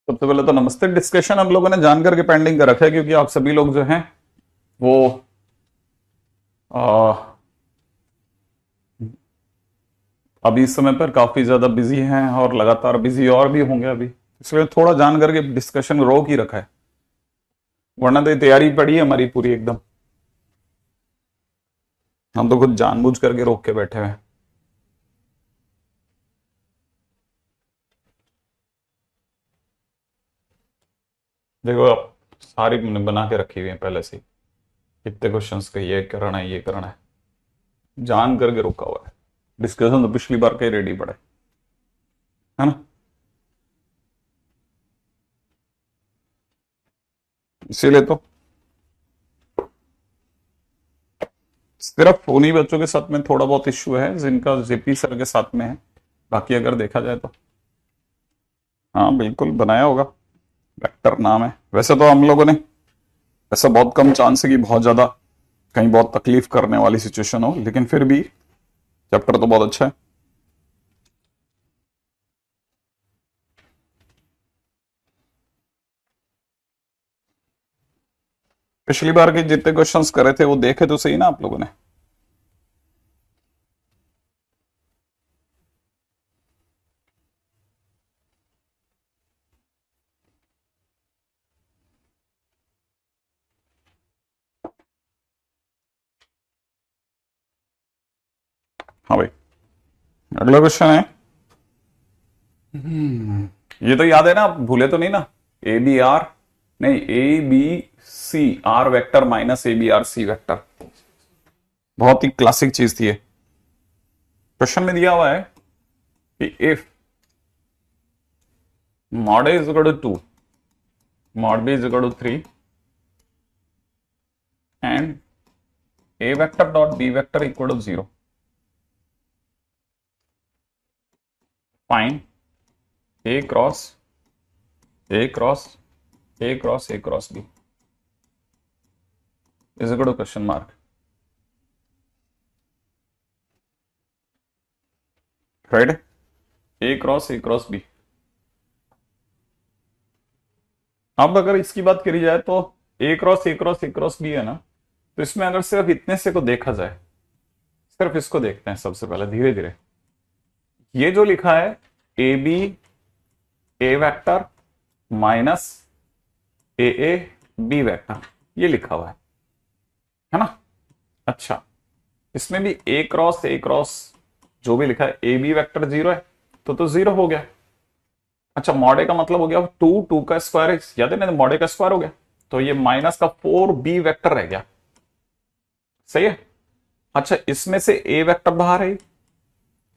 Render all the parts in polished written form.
सबसे पहले तो नमस्ते। डिस्कशन हम लोगों ने जानकर के पेंडिंग कर रखा है क्योंकि आप सभी लोग जो हैं वो आ, अभी इस समय पर काफी ज्यादा बिजी हैं और लगातार बिजी और भी होंगे अभी, इसलिए थोड़ा जान करके डिस्कशन रोक ही रखा है, वरना तो ये तैयारी पड़ी है हमारी पूरी एकदम। हम तो खुद जानबूझ करके रोक के बैठे हुए हैं। देखो आप सारी मैंने बना के रखी हुई है पहले से ही, कितने क्वेश्चंस का ये करना है ये करना है, जान करके रोका हुआ है। डिस्कशन तो पिछली बार का ही रेडी पड़ा है ना। इसीलिए तो सिर्फ उन्हीं बच्चों के साथ में थोड़ा बहुत इश्यू है जिनका जेपी सर के साथ में है, बाकी अगर देखा जाए तो हाँ बिल्कुल बनाया होगा। वेक्टर नाम है वैसे तो हम लोगों ने, ऐसा बहुत कम चांस है कि बहुत ज्यादा कहीं बहुत तकलीफ करने वाली सिचुएशन हो, लेकिन फिर भी चैप्टर तो बहुत अच्छा है। पिछली बार के जितने क्वेश्चंस करे थे वो देखे तो सही ना आप लोगों ने। हाँ भाई, अगला क्वेश्चन है। ये तो याद है ना, आप भूले तो नहीं ना। ए बी आर, नहीं A B C R vector minus A B R C vector, बहुत ही क्लासिक चीज थी ये। क्वेश्चन में दिया हुआ है कि if mod A is equal to 2, mod B is equal to 3 and A vector dot B vector equal to 0, find A cross A cross A cross A cross B is equal to question mark, right? A cross A cross B। अब अगर इसकी बात करी जाए तो A cross A cross A cross B है ना, तो इसमें अगर सिर्फ इतने से को देखा जाए, सिर्फ इसको देखते हैं सबसे पहले धीरे धीरे। ये जो लिखा है A B A vector minus A A B vector, ये लिखा हुआ है ना। अच्छा, इसमें भी ए क्रॉस जो भी लिखा है ए बी वेक्टर जीरो है, तो जीरो हो गया। अच्छा, मॉडे का मतलब हो गया टू, टू का स्क्वायर याद है ना, मॉडे का स्क्वायर हो गया, तो ये माइनस का फोर बी वेक्टर रह गया। सही है। अच्छा, इसमें से ए वेक्टर बाहर है,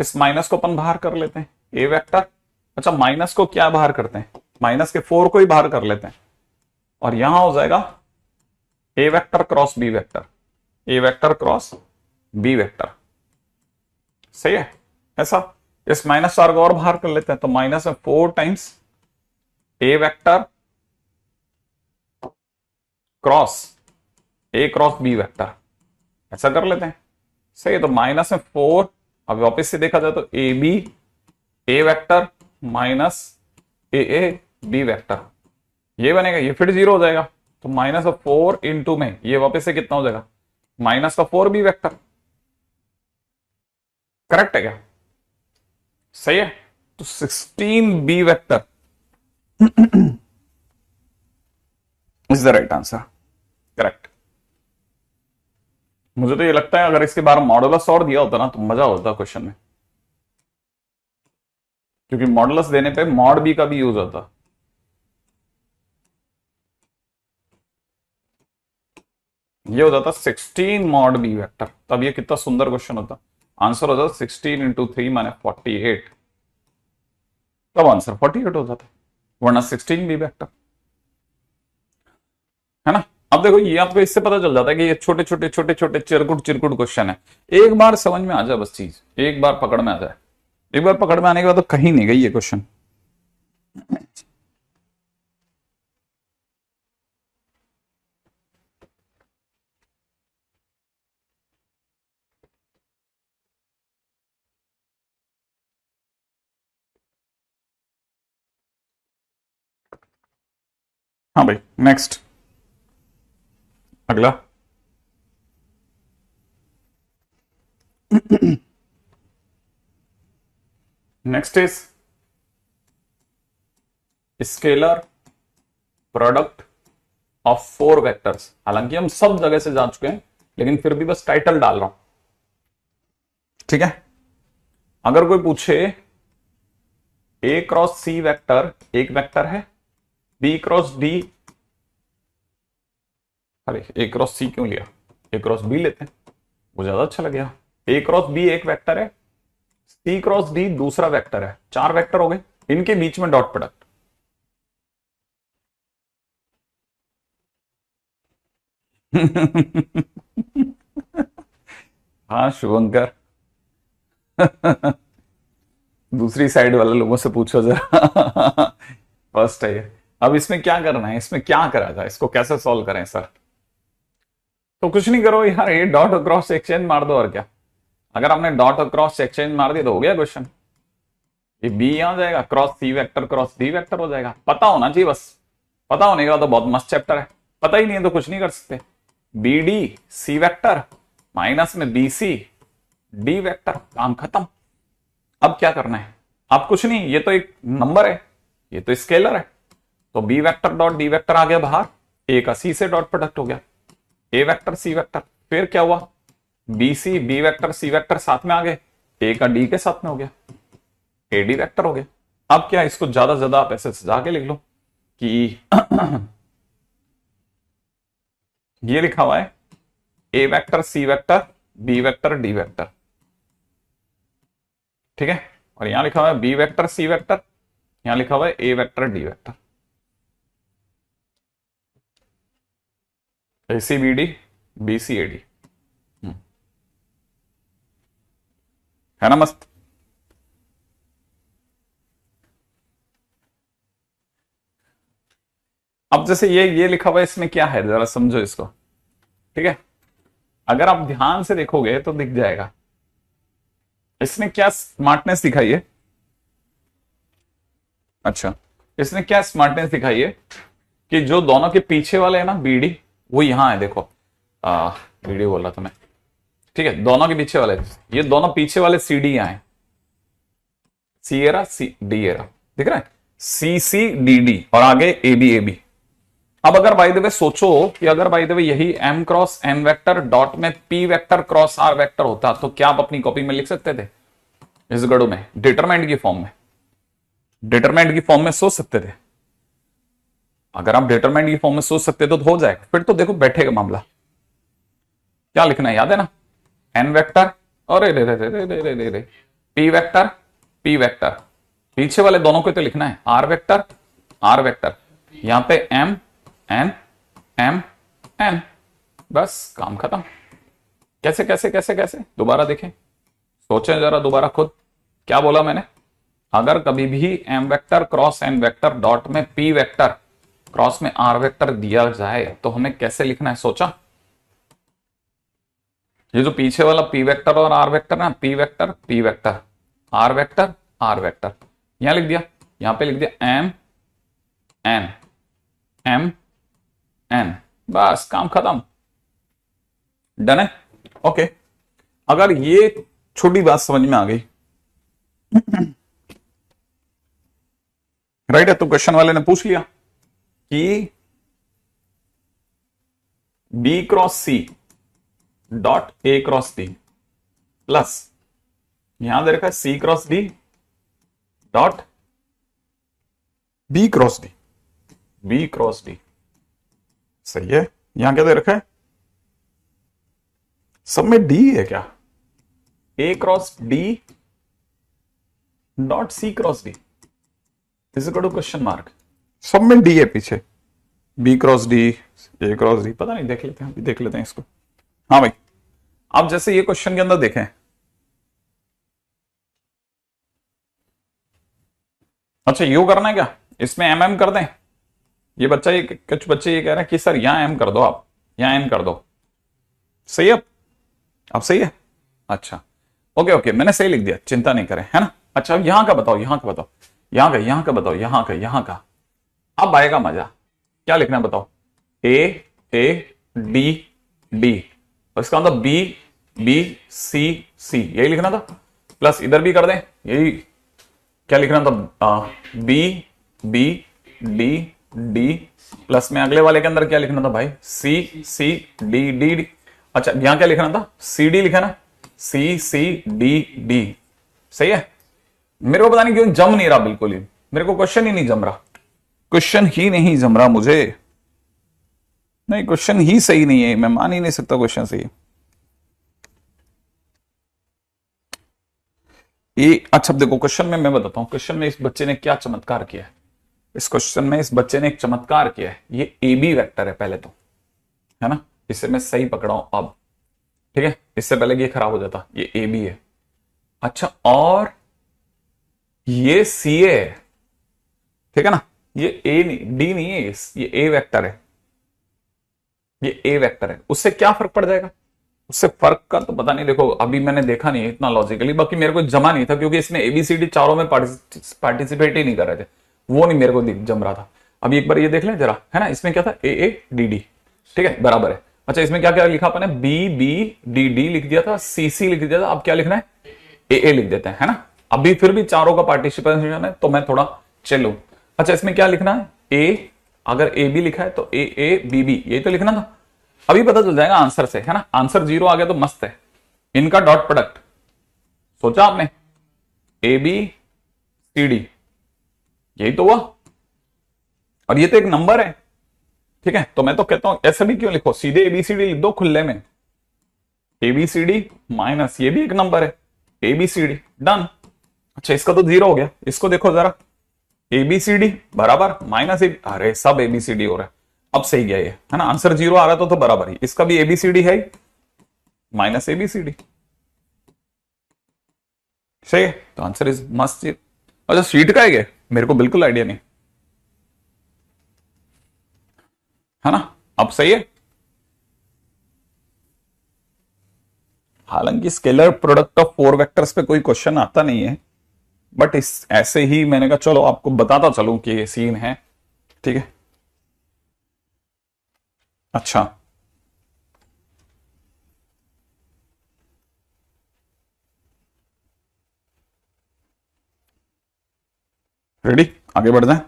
इस माइनस को अपन बाहर कर लेते हैं ए वेक्टर। अच्छा, माइनस को क्या बाहर करते हैं, माइनस के फोर को ही बाहर कर लेते हैं, और यहां हो जाएगा ए वेक्टर क्रॉस बी वेक्टर, ए वेक्टर क्रॉस बी वेक्टर। सही है। ऐसा इस माइनस चार को और बाहर कर लेते हैं, तो माइनस में four times A vector cross A cross B vector, ऐसा कर लेते हैं। सही है, तो माइनस में फोर, अब वापस से देखा जाए तो A B A vector minus A A B vector, ये बनेगा, ये फिर जीरो हो जाएगा, तो माइनस ऑफ फोर इंटू में ये वापस से कितना हो जाएगा, माइनस का फोर बी वेक्टर। करेक्ट है क्या? सही है। तो 16 B vector is the right answer. Correct. मुझे तो ये लगता है अगर इसके बारे में मॉडुलस और दिया होता ना तो मजा होता क्वेश्चन में, क्योंकि मॉडुलस देने पे मॉड बी का भी यूज होता। ये हो जाता 16 मॉड बी वेक्टर, तब ये कितना सुंदर क्वेश्चन होता। आंसर हो जाता 16 इंटू थ्री माने 48, तब आंसर 48 हो जाता, वरना 16 बी वेक्टर, है ना। अब देखो ये आपको इससे पता चल जाता है कि ये छोटे छोटे छोटे छोटे चिरकुट चिरकुट क्वेश्चन है। एक बार समझ में आ जाए बस चीज, एक बार पकड़ में आ जाए, एक बार पकड़ में आने के बाद तो कहीं नहीं गई ये क्वेश्चन। हाँ भाई, नेक्स्ट, अगला। Next is scalar product of four vectors. हालांकि हम सब जगह से जा चुके हैं, लेकिन फिर भी बस टाइटल डाल रहा हूं, ठीक है। अगर कोई पूछे ए क्रॉस सी वेक्टर एक वेक्टर है, बी क्रॉस डी, अरे ए क्रॉस सी क्यों लिया, ए क्रॉस बी लेते हैं, वो ज्यादा अच्छा लगेगा। ए क्रॉस बी एक वेक्टर है, सी क्रॉस डी दूसरा वेक्टर है, चार वेक्टर हो गए, इनके बीच में डॉट प्रोडक्ट। हाँ शुभंकर, दूसरी साइड वाले लोगों से पूछो जरा। फर्स्ट है ये। अब इसमें क्या करना है, इसमें क्या करा जाए, इसको कैसे सॉल्व करें सर? तो कुछ नहीं करो यार, ये डॉट क्रॉस एक्सचेंज मार दो और क्या। अगर हमने डॉट क्रॉस एक्सचेंज मार दिया तो हो गया क्वेश्चन। ये बी आ जाएगा, cross C vector cross D vector हो जाएगा। पता होना चाहिए बस, पता होने का तो बहुत मस्त चैप्टर है, पता ही नहीं है तो कुछ नहीं कर सकते। B D C vector minus में बी सी डी वेक्टर, काम खत्म। अब क्या करना है? अब कुछ नहीं, ये तो एक नंबर है, ये तो स्केलर है, तो B vector dot D vector आ गया बाहर, ए का सी से डॉट प्रोडक्ट हो गया, ए वेक्टर सी वेक्टर, फिर क्या हुआ, B C B vector C vector साथ में आ गए, ए का डी के साथ में हो गया, ए डी वेक्टर हो गया। अब क्या, इसको ज्यादा से ज्यादा आप ऐसे सजा के लिख लो कि ये लिखा हुआ है A vector C vector B vector D vector, ठीक है। और यहां लिखा हुआ है बी वेक्टर सी वेक्टर, यहां लिखा हुआ है A vector D vector, A C B D B C A D, है ना मस्त। अब जैसे ये लिखा हुआ है, इसमें क्या है जरा समझो इसको, ठीक है। अगर आप ध्यान से देखोगे तो दिख जाएगा इसने क्या स्मार्टनेस दिखाई है। अच्छा, इसने क्या स्मार्टनेस दिखाई है कि जो दोनों के पीछे वाले है ना बीडी, वो यहां है, देखो बीडी बोल रहा था मैं, ठीक है। दोनों के पीछे वाले, ये दोनों पीछे वाले सी डी यहां है, सी एरा सी डी एरा, दिख रहा है, सी सी डी डी और आगे ए बी ए बी। अब अगर बाय द वे सोचो कि अगर बाय द वे यही M cross N vector dot में P vector cross R vector होता, तो क्या आप अपनी कॉपी में लिख सकते थे इस गढ़ो में, डिटरमाइंड की फॉर्म में, डिटरमाइंड की फॉर्म में सोच सकते थे। अगर आप डिटरमाइंड की फॉर्म में सोच सकते तो हो जाएगा, फिर तो देखो बैठेगा मामला। क्या लिखना है याद है ना, एन वेक्टर और रे रे रे रे रे रे रे पी वेक्टर पी वेक्टर, पीछे वाले दोनों को तो लिखना है आर वेक्टर, यहां पे एम एन एम एन, बस काम खत्म। कैसे कैसे कैसे कैसे, दोबारा देखें, सोचें जरा दोबारा खुद, क्या बोला मैंने? अगर कभी भी M vector cross N vector dot में पी वेक्टर क्रॉस में आर वेक्टर दिया जाए तो हमें कैसे लिखना है, सोचा? ये जो पीछे वाला पी वेक्टर और आर वेक्टर ना, पी वेक्टर आर वेक्टर, यहां लिख दिया, यहां पे लिख दिया एम एन एम एन, बस काम खत्म, डन है। ओके, अगर ये छोटी बात समझ में आ गई, राइट है, तो क्वेश्चन वाले ने पूछ लिया कि B cross C dot A cross D plus यहां दे रखा है C cross D dot B cross D, B cross D सही है। यहां क्या दे रखा है, सब में डी है क्या, A cross D dot C cross D is equal to question mark, सब में डी है पीछे, B cross D A cross D, पता नहीं, देख लेते हैं, अभी देख लेते हैं इसको। हाँ भाई, अब जैसे ये क्वेश्चन के अंदर देखें, अच्छा यू करना है क्या, इसमें एम एम कर दें, ये बच्चा ये कुछ बच्चे ये कह रहे हैं कि सर यहां एम कर दो, आप यहां एम कर दो, सही है, अब सही है, अच्छा ओके ओके, मैंने सही लिख दिया, चिंता नहीं करें, है ना। अच्छा अब यहां का बताओ, यहां का बताओ, यहां का बताओ, यहां का, अब आएगा मजा। क्या लिखना है बताओ? ए डी डी, और इसका मतलब बी बी सी सी, यही लिखना था। प्लस इधर भी कर दें, यही क्या लिखना था? B B D D, plus में अगले वाले के अंदर क्या लिखना था भाई? C C D D D. अच्छा यहां क्या लिखना था? सी डी लिखा ना, सी सी डी डी। सही है। मेरे को पता नहीं क्यों जम नहीं रहा बिल्कुल ही, मेरे को क्वेश्चन ही नहीं जम रहा, क्वेश्चन ही नहीं जम रहा मुझे। नहीं क्वेश्चन ही सही नहीं है, मैं मान ही नहीं सकता क्वेश्चन सही है ये। अच्छा देखो क्वेश्चन में मैं बताता हूं, क्वेश्चन में इस बच्चे ने क्या चमत्कार किया है। इस क्वेश्चन में इस बच्चे ने एक चमत्कार किया है। ये ए बी वेक्टर है पहले तो, है ना, इसे मैं सही पकड़ा हूं अब, ठीक है, इससे पहले ये खराब हो जाता। ये ए बी है। अच्छा और ये सी ए है, ठीक है ना, ये ए नहीं डी नहीं है, ये ए वेक्टर है, ये ए वेक्टर है। उससे क्या फर्क पड़ जाएगा? उससे फर्क का तो पता नहीं, देखो अभी मैंने देखा नहीं इतना लॉजिकली, बाकी मेरे को जमा नहीं था क्योंकि इसमें एबीसीडी चारों में पार्टिसिपेट ही नहीं कर रहे थे, वो नहीं मेरे को जम रहा था। अभी एक बार ये देख लें जरा, है ना, इसमें क्या था? ए डी डी, ठीक है, बराबर है। अच्छा इसमें क्या क्या लिखा अपने? बी बी डी डी लिख दिया था, सी सी लिख दिया था, अब क्या लिखना है? ए लिख देते हैं, है ना। अभी फिर भी चारों का पार्टिसिपेशन है तो मैं थोड़ा चलू। अच्छा इसमें क्या लिखना है? ए, अगर ए बी लिखा है तो ए बी बी, यही तो लिखना था। अभी पता चल जाएगा आंसर से, है ना, आंसर 0 आ गया तो मस्त है। इनका डॉट प्रोडक्ट सोचा आपने? ए बी सी डी, यही तो हुआ, और ये तो एक नंबर है, ठीक है। तो मैं तो कहता हूं ऐसे भी क्यों लिखो, सीधे एबीसीडी लिख दो खुले में, एबीसीडी माइनस ये भी एक नंबर है, एबीसीडी, डन। अच्छा इसका तो 0 हो गया, इसको देखो जरा, एबीसीडी बराबर माइनस ए, अरे सब एबीसीडी हो रहा है, अब सही गया ये, है ना, आंसर 0 आ रहा तो बराबर ही, इसका भी एबीसीडी है माइनस एबीसीडी, सही है, तो आंसर इज मस्ट। अच्छा सीट का है, मेरे को बिल्कुल आइडिया नहीं, है ना, अब सही है। हालांकि स्केलर प्रोडक्ट ऑफ 4 वेक्टर्स पे कोई क्वेश्चन आता नहीं है, बट इस ऐसे ही मैंने कहा चलो आपको बताता चलूं कि ये सीन है, ठीक है। अच्छा रेडी, आगे बढ़ जाए।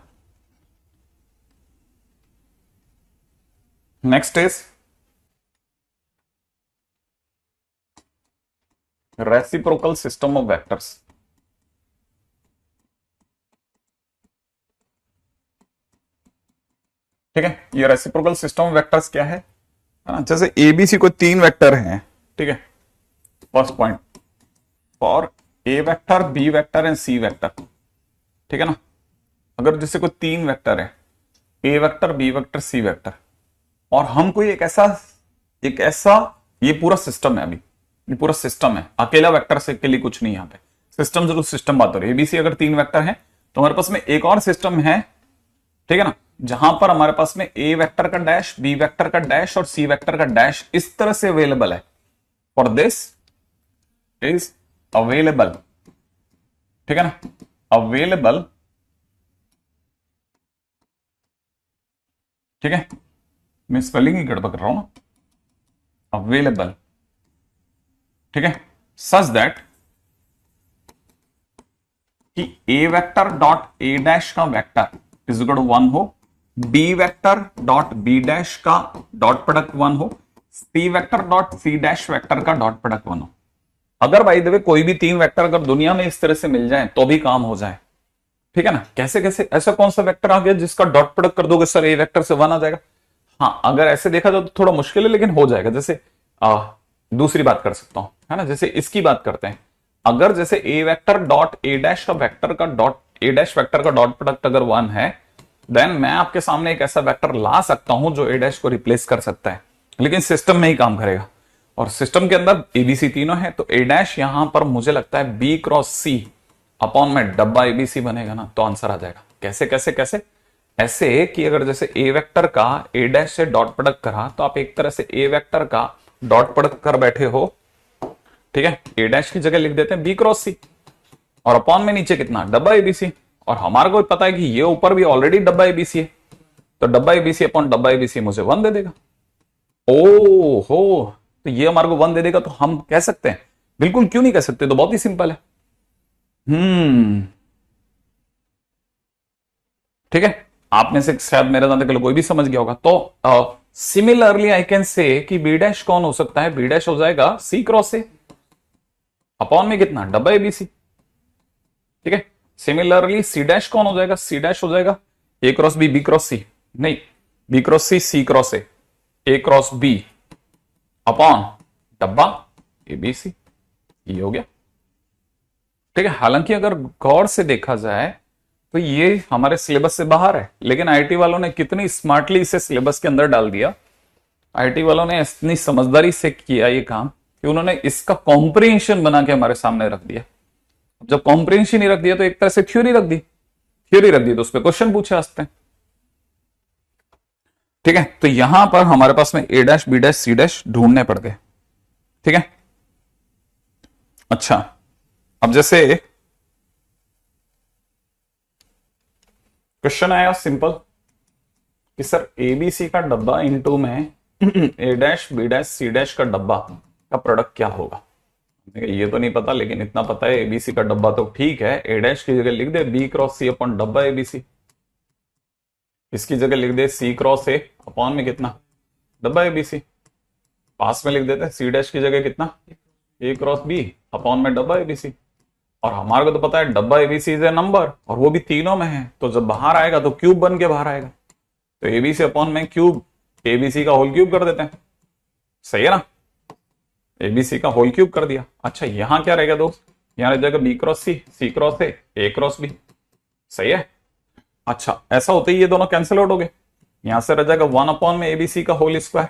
Next is reciprocal system of vectors. ठीक है, ये रेसिप्रोकल सिस्टम ऑफ वेक्टर्स क्या है ना, जैसे एबीसी को 3 वेक्टर हैं, ठीक है, first point for A vector B vector and C vector, ठीक है ना। अगर जैसे कोई 3 वेक्टर है, A vector B vector C vector, और हम कोई एक ऐसा ये पूरा सिस्टम है, अभी ये पूरा सिस्टम है, अकेला वेक्टर से के लिए कुछ नहीं, यहाँ पे सिस्टम जरूर सिस्टम बात हो रही है। एबीसी अगर 3 वेक्टर है तो हमारे पास में एक और सिस्टम है, ठीक है ना, जहां पर हमारे पास में ए वेक्टर का डैश, बी वेक्टर का डैश और सी वेक्टर का डैश इस तरह से अवेलेबल है, फॉर दिस इज अवेलेबल, ठीक है ना, अवेलेबल, ठीक है, मैं स्पेलिंग ही गड़बड़ कर रहा हूं ना, अवेलेबल, ठीक है, सच दैट कि A vector dot A dash का वेक्टर इज इक्वल टू 1 हो, B vector dot B dash का डॉट प्रोडक्ट 1 हो, C vector dot C dash vector का डॉट प्रोडक्ट 1 हो। अगर भाई देवे कोई भी 3 वेक्टर अगर दुनिया में इस तरह से मिल जाए तो भी काम हो जाए, ठीक है ना। कैसे कैसे, ऐसा कौन सा वेक्टर आ गया जिसका डॉट प्रोडक्ट कर दोगे सर ए वेक्टर से 1 आ जाएगा? हाँ अगर ऐसे देखा जाए तो थोड़ा मुश्किल है, लेकिन हो जाएगा। जैसे दूसरी बात कर सकता हूं, है ना, जैसे इसकी बात करते हैं, अगर जैसे ए वेक्टर डॉट ए डैश का वेक्टर का डॉट ए डैश वेक्टर का डॉट प्रोडक्ट अगर 1 है, देन मैं आपके सामने एक ऐसा वेक्टर ला सकता हूं जो ए डैश को रिप्लेस कर सकता है, लेकिन सिस्टम में ही काम करेगा, और सिस्टम के अंदर एबीसी तीनों है, तो ए डैश यहां पर मुझे लगता है बी क्रॉस सी अपॉन में डब्बा एबीसी बनेगा ना, तो आंसर आ जाएगा। कैसे कैसे कैसे? ऐसे कि अगर जैसे ए वेक्टर का ए डैश से डॉट प्रोडक्ट करा, तो आप एक तरह से ए वेक्टर का डॉट प्रोडक्ट कर बैठे हो, ठीक है, ए डैश की जगह लिख देते हैं बी क्रॉस सी, और अपॉन में नीचे कितना, डब्बा एबीसी, और हमारे को पता है कि ये ऊपर भी ऑलरेडी डब्बा एबीसी है, तो डब्बा एबीसी अपॉन डब्बा एबीसी मुझे 1 दे देगा। ओ हो, तो ये हमारे को 1 दे देगा, तो हम कह सकते हैं? बिल्कुल, क्यों नहीं कह सकते, तो बहुत ही सिंपल है। ठीक है, आप में से शायद मेरे जानते के कोई भी समझ गया होगा। तो सिमिलरली आई कैन से कि बी डैश कौन हो सकता है? बी डैश हो जाएगा सी क्रॉस ए अपॉन में कितना? डब्बा एबीसी। ठीक है, सिमिलरली सी डैश कौन हो जाएगा? सी डैश हो जाएगा A cross B cross C, नहीं, B cross C cross A cross B upon डब्बा एबीसी। ये हो गया। ठीक है, हालांकि अगर गौर से देखा जाए तो ये हमारे सिलेबस से बाहर है, लेकिन आईटी वालों ने कितनी स्मार्टली इसे सिलेबस के अंदर डाल दिया। आईटी वालों ने इतनी समझदारी से किया ये काम कि उन्होंने इसका कॉम्प्रिहेंशन बना के हमारे सामने रख दिया। जब कॉम्प्रिहेंशन ही रख दिया तो एक तरह से थ्योरी रख दी, तो उस पर क्वेश्चन पूछे आते हैं। ठीक है, तो यहां पर हमारे पास में A dash B dash C dash ढूंढने पड़ गए। ठीक है, अच्छा, अब जैसे क्वेश्चन आया सिंपल कि सर एबीसी का डब्बा इनटू में A dash B dash C dash का डब्बा का प्रोडक्ट क्या होगा? ये तो नहीं पता, लेकिन इतना पता है एबीसी का डब्बा तो ठीक है, ए डैश की जगह लिख दे बी क्रॉस सी अपॉन डब्बा एबीसी, इसकी जगह लिख दे सी क्रॉस ए अपॉन में कितना? डब्बा एबीसी। पास में लिख देते सी डैश की जगह कितना? ए क्रॉस बी अपॉन में डब्बा एबीसी। और हमारे को तो पता है डब्बा एबीसी इज ए नंबर, और वो भी तीनों में है, तो जब बाहर आएगा तो क्यूब बन के बाहर आएगा, तो एबीसी अपॉन में क्यूब एबीसी का होल क्यूब कर देते हैं। सही है ना, एबीसी का होल क्यूब कर दिया। अच्छा, यहां क्या रहेगा दोस्त? यहां रह जाएगा B cross C cross A cross B. सही है, अच्छा, ऐसा होते ही ये दोनों कैंसिल आउट हो गए, यहां से रह जाएगा 1 अपॉन में एबीसी का होल स्क्वायर।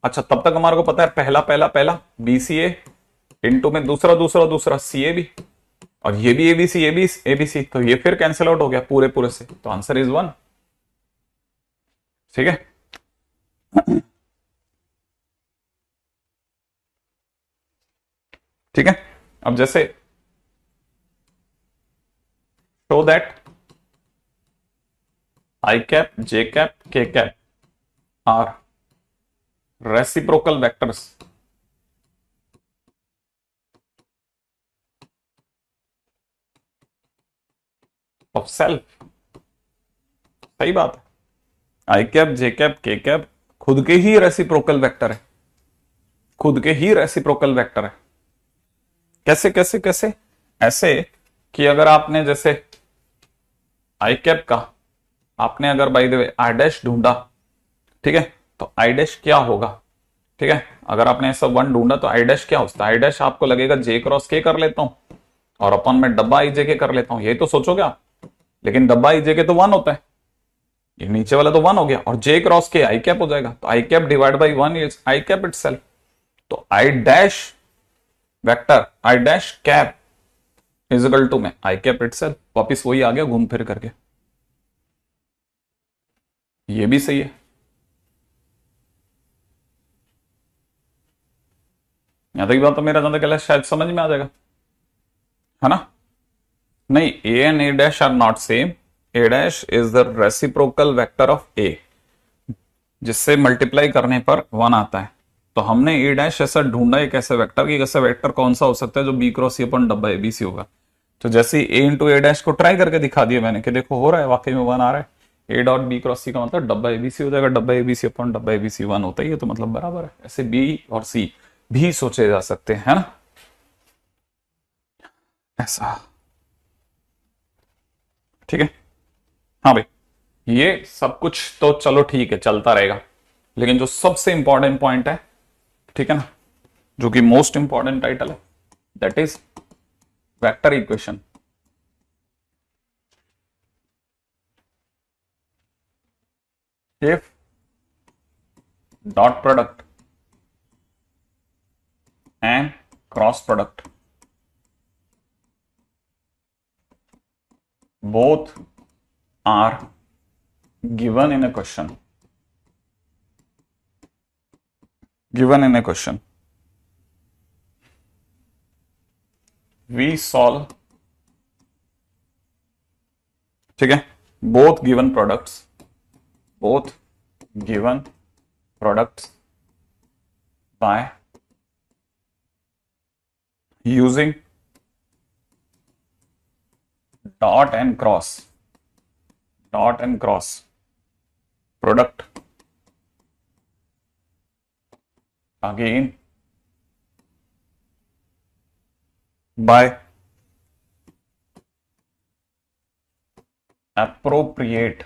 अच्छा, तब तक हमारे को पता है पहला पहला पहला बीसीए इंटू में दूसरा दूसरा दूसरा सी ए बी, और ये भी एबीसी एबीसी, तो ये फिर कैंसिल आउट हो गया पूरे पूरे से, तो आंसर इज 1। ठीक है, ठीक है, अब जैसे show that I cap J cap K cap are reciprocal vectors of self. सही बात है, I cap J cap K cap खुद के ही रेसिप्रोकल वेक्टर है, खुद के ही रेसिप्रोकल वेक्टर है। कैसे कैसे कैसे? ऐसे कि अगर आपने जैसे आई कैप का आपने अगर bye the way I dash ढूंढा, ठीक है, तो आई डैश क्या होगा? ठीक है, अगर आपने ऐसा 1 ढूंढा तो आई डैश क्या होता है? आई डैश आपको लगेगा जे क्रॉस के कर लेता हूं और अपन में डब्बा आई जे के कर लेता हूं, यही तो सोचोगे आप, लेकिन डब्बा आई जे के तो 1 होता है, ये नीचे वाला तो 1 हो गया, और जे क्रॉस के आई कैप हो जाएगा, तो I cap divide by 1 is I cap itself. तो I dash vector I dash cap is equal to में आई कैप इटसेल्फ, वापिस वही आ गया घूम फिर करके। ये भी सही है, यहां तक बात तो मेरा ज्यादा कहला शायद समझ में आ जाएगा, है ना? नहीं, A and A dash are not same, A dash is the reciprocal vector of A, जिससे मल्टीप्लाई करने पर 1 आता है। तो हमने ए डैश ऐसा ढूंढा एक ऐसे वेक्टर की, ऐसा वेक्टर कौन सा हो सकता है जो बी क्रॉस सी अपन डब्बा एबीसी होगा। तो जैसे ए इंटू ए डैश को ट्राई करके दिखा दिया मैंने कि देखो हो रहा है, वाकई में 1 आ रहा है, ए डॉट बी क्रॉस सी का मतलब डब्बा एबीसी हो जाएगा, डब्बा एबीसी अपन डब्बा एबीसी 1 होता ही है, तो मतलब बराबर है। ऐसे बी और सी भी सोचे जा सकते हैं, है ना? ऐसा, ठीक है, हाँ भाई, ये सब कुछ तो चलो ठीक है, चलता रहेगा, लेकिन जो सबसे इंपॉर्टेंट पॉइंट है, ठीक है ना, जो कि मोस्ट इंपॉर्टेंट टाइटल है, that is vector equation. If dot product and cross product both are given in a question, we solve, ठीक है, both given products both given products by using dot and cross product again by appropriate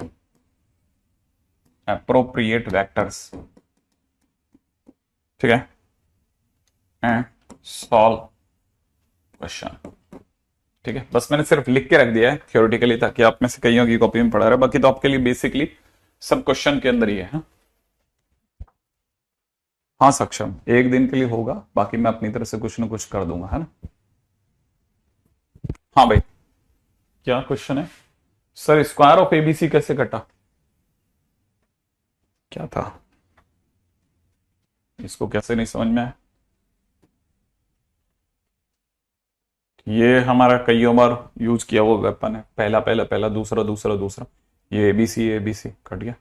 vectors, ठीक है, and solve question. ठीक है, बस मैंने सिर्फ लिख के रख दिया है थ्योरेटिकली, ताकि आप में से कईयों की कॉपी में पढ़ा रहा है, बाकी तो आपके लिए बेसिकली सब क्वेश्चन के अंदर ही है। हाँ सक्षम, एक दिन के लिए होगा, बाकी मैं अपनी तरफ से कुछ ना कुछ कर दूंगा, है ना। हाँ भाई, क्या क्वेश्चन है सर? स्क्वायर ऑफ एबीसी कैसे कटा? क्या था इसको कैसे नहीं समझ में आया? ये हमारा कईयों बार यूज किया वो वेपन है, पहला पहला पहला, दूसरा दूसरा दूसरा, ये एबीसी कट गया।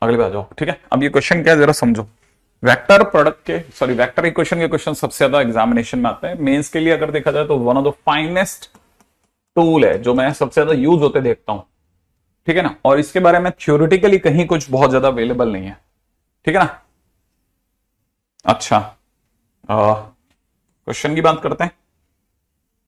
अगली बात जाओ, ठीक है। अब ये क्वेश्चन क्या है जरा समझो। वेक्टर प्रोडक्ट के, सॉरी वेक्टर इक्वेशन के क्वेश्चन सबसे ज्यादा एग्जामिनेशन में आते हैं। मेंस के लिए अगर देखा जाए तो one of the finest tool है, जो मैं सबसे ज्यादा यूज होते देखता हूं, ठीक है ना। और इसके बारे में थ्योरेटिकली कहीं कुछ बहुत ज्यादा अवेलेबल नहीं है, ठीक है ना। अच्छा, क्वेश्चन की बात करते हैं।